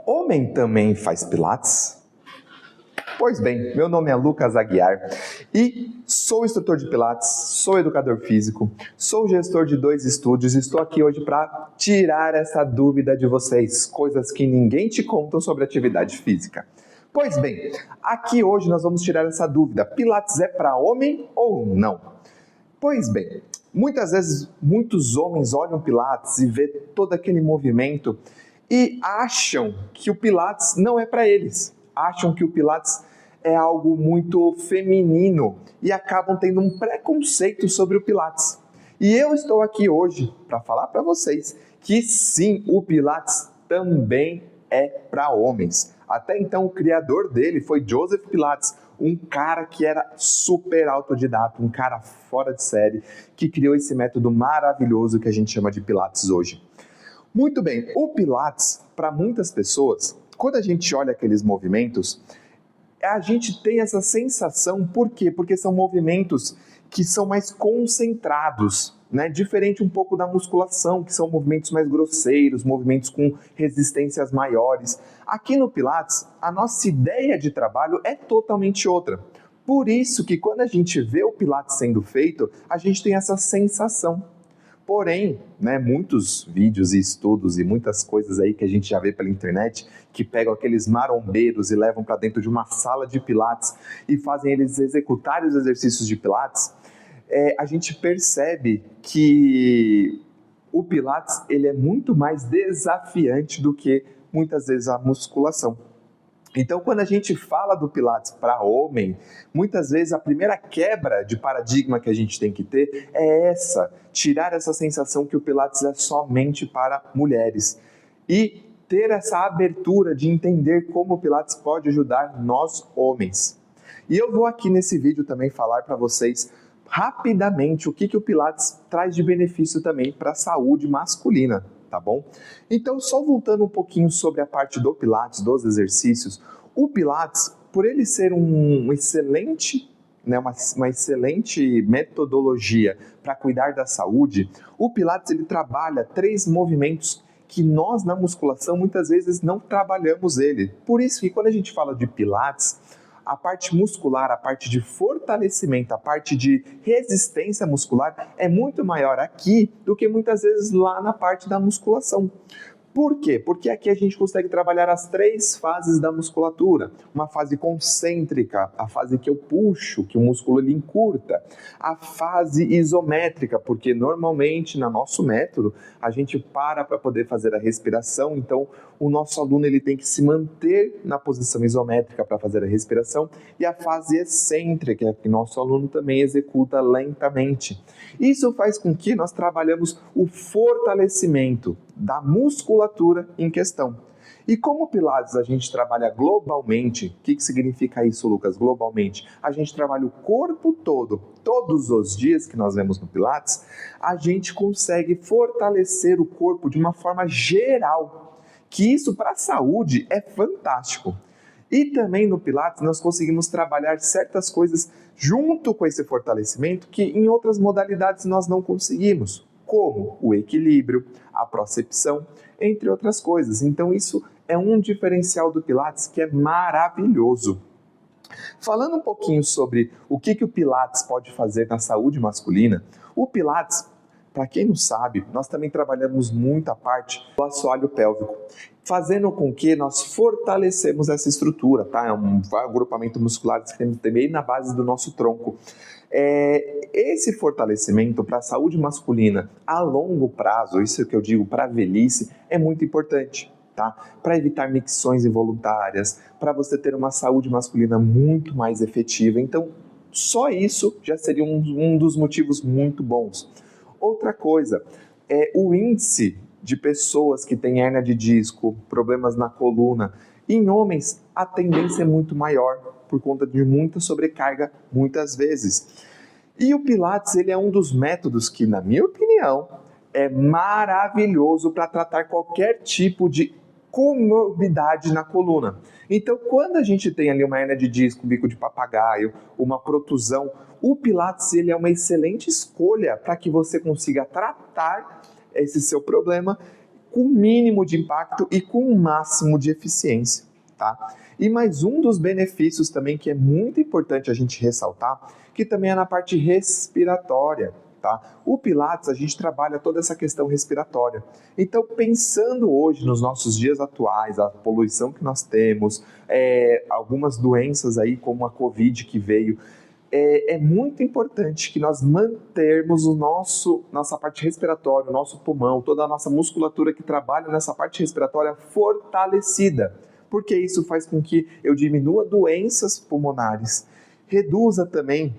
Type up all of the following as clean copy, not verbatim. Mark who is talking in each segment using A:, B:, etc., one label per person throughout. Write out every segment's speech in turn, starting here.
A: Homem também faz pilates? Pois bem, meu nome é Lucas Aguiar e sou instrutor de pilates, sou educador físico, sou gestor de 2 estúdios e estou aqui hoje para tirar essa dúvida de vocês, coisas que ninguém te conta sobre atividade física. Pois bem, aqui hoje nós vamos tirar essa dúvida, pilates é para homem ou não? Pois bem, muitas vezes muitos homens olham pilates e vê todo aquele movimento e acham que o pilates não é para eles. Acham que o pilates é algo muito feminino e acabam tendo um preconceito sobre o pilates. E eu estou aqui hoje para falar para vocês que sim, o pilates também é para homens. Até então o criador dele foi Joseph Pilates, um cara que era super autodidata, um cara fora de série, que criou esse método maravilhoso que a gente chama de pilates hoje. Muito bem, o pilates, para muitas pessoas, quando a gente olha aqueles movimentos, a gente tem essa sensação, por quê? Porque são movimentos que são mais concentrados, né? Diferente um pouco da musculação, que são movimentos mais grosseiros, movimentos com resistências maiores. Aqui no Pilates, a nossa ideia de trabalho é totalmente outra. Por isso que quando a gente vê o Pilates sendo feito, a gente tem essa sensação. Porém, né, muitos vídeos e estudos e muitas coisas aí que a gente já vê pela internet que pegam aqueles marombeiros e levam para dentro de uma sala de pilates e fazem eles executarem os exercícios de pilates, a gente percebe que o pilates ele é muito mais desafiante do que muitas vezes a musculação. Então, quando a gente fala do Pilates para homem, muitas vezes a primeira quebra de paradigma que a gente tem que ter é essa, tirar essa sensação que o Pilates é somente para mulheres e ter essa abertura de entender como o Pilates pode ajudar nós homens. E eu vou aqui nesse vídeo também falar para vocês rapidamente o que o Pilates traz de benefício também para a saúde masculina. Tá bom? Então, só voltando um pouquinho sobre a parte do Pilates, dos exercícios, o Pilates, por ele ser uma excelente metodologia para cuidar da saúde, o Pilates ele trabalha 3 movimentos que nós na musculação muitas vezes não trabalhamos ele. Por isso que quando a gente fala de Pilates, a parte muscular, a parte de fortalecimento, a parte de resistência muscular é muito maior aqui do que muitas vezes lá na parte da musculação. Por quê? Porque aqui a gente consegue trabalhar as 3 fases da musculatura. Uma fase concêntrica, a fase que eu puxo, que o músculo ele encurta. A fase isométrica, porque normalmente no nosso método a gente para poder fazer a respiração, então o nosso aluno ele tem que se manter na posição isométrica para fazer a respiração. E a fase excêntrica, que nosso aluno também executa lentamente. Isso faz com que nós trabalhamos o fortalecimento da musculatura em questão. E como o Pilates a gente trabalha globalmente, o que significa isso, Lucas? Globalmente, a gente trabalha o corpo todo, todos os dias que nós vemos no Pilates, a gente consegue fortalecer o corpo de uma forma geral, que isso para a saúde é fantástico. E também no Pilates nós conseguimos trabalhar certas coisas junto com esse fortalecimento que em outras modalidades nós não conseguimos, como o equilíbrio, a procepção, entre outras coisas. Então isso é um diferencial do Pilates que é maravilhoso. Falando um pouquinho sobre o que o Pilates pode fazer na saúde masculina, o Pilates, para quem não sabe, nós também trabalhamos muito a parte do assoalho pélvico, fazendo com que nós fortalecemos essa estrutura, tá? É um agrupamento muscular que tem também na base do nosso tronco. Esse fortalecimento para a saúde masculina a longo prazo, isso que eu digo para a velhice, é muito importante, tá? Para evitar micções involuntárias, para você ter uma saúde masculina muito mais efetiva. Então, só isso já seria um dos motivos muito bons. Outra coisa, o índice de pessoas que têm hérnia de disco, problemas na coluna, em homens a tendência é muito maior por conta de muita sobrecarga muitas vezes. E o Pilates ele é um dos métodos que, na minha opinião, é maravilhoso para tratar qualquer tipo de comorbidade na coluna. Então, quando a gente tem ali uma hérnia de disco, bico de papagaio, uma protusão, o Pilates ele é uma excelente escolha para que você consiga tratar esse seu problema com o mínimo de impacto e com o máximo de eficiência, tá? E mais um dos benefícios também que é muito importante a gente ressaltar, que também é na parte respiratória, tá? O Pilates, a gente trabalha toda essa questão respiratória. Então, pensando hoje nos nossos dias atuais, a poluição que nós temos, algumas doenças aí como a Covid que veio, é muito importante que nós mantermos nossa parte respiratória, o nosso pulmão, toda a nossa musculatura que trabalha nessa parte respiratória fortalecida, porque isso faz com que eu diminua doenças pulmonares, reduza também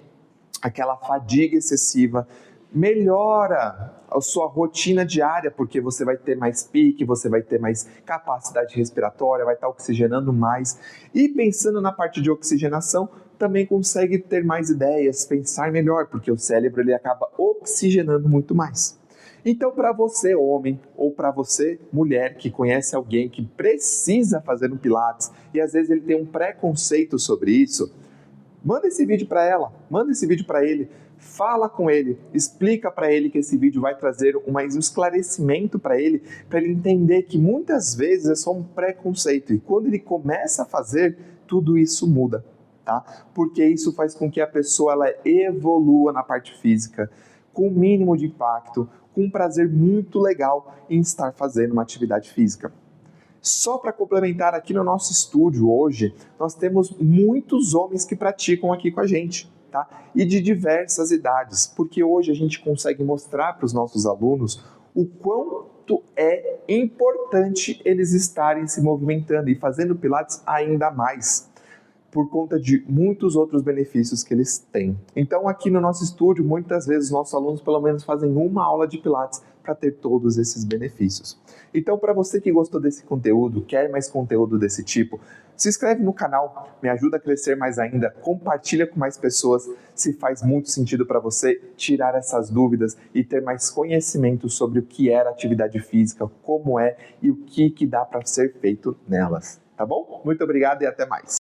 A: aquela fadiga excessiva, melhora a sua rotina diária, porque você vai ter mais pique, você vai ter mais capacidade respiratória, vai estar oxigenando mais. E pensando na parte de oxigenação, também consegue ter mais ideias, pensar melhor, porque o cérebro ele acaba oxigenando muito mais. Então, para você, homem, ou para você, mulher, que conhece alguém que precisa fazer um Pilates e às vezes ele tem um preconceito sobre isso, manda esse vídeo para ela, manda esse vídeo para ele, fala com ele, explica para ele que esse vídeo vai trazer um esclarecimento para ele entender que muitas vezes é só um preconceito e quando ele começa a fazer, tudo isso muda, tá? Porque isso faz com que a pessoa ela evolua na parte física, com o mínimo de impacto, com um prazer muito legal em estar fazendo uma atividade física. Só para complementar, aqui no nosso estúdio hoje, nós temos muitos homens que praticam aqui com a gente, tá? E de diversas idades, porque hoje a gente consegue mostrar para os nossos alunos o quanto é importante eles estarem se movimentando e fazendo Pilates ainda mais, por conta de muitos outros benefícios que eles têm. Então, aqui no nosso estúdio, muitas vezes os nossos alunos pelo menos fazem uma aula de Pilates para ter todos esses benefícios. Então, para você que gostou desse conteúdo, quer mais conteúdo desse tipo, se inscreve no canal, me ajuda a crescer mais ainda, compartilha com mais pessoas, se faz muito sentido para você tirar essas dúvidas e ter mais conhecimento sobre o que é a atividade física, como é e o que dá para ser feito nelas. Tá bom? Muito obrigado e até mais.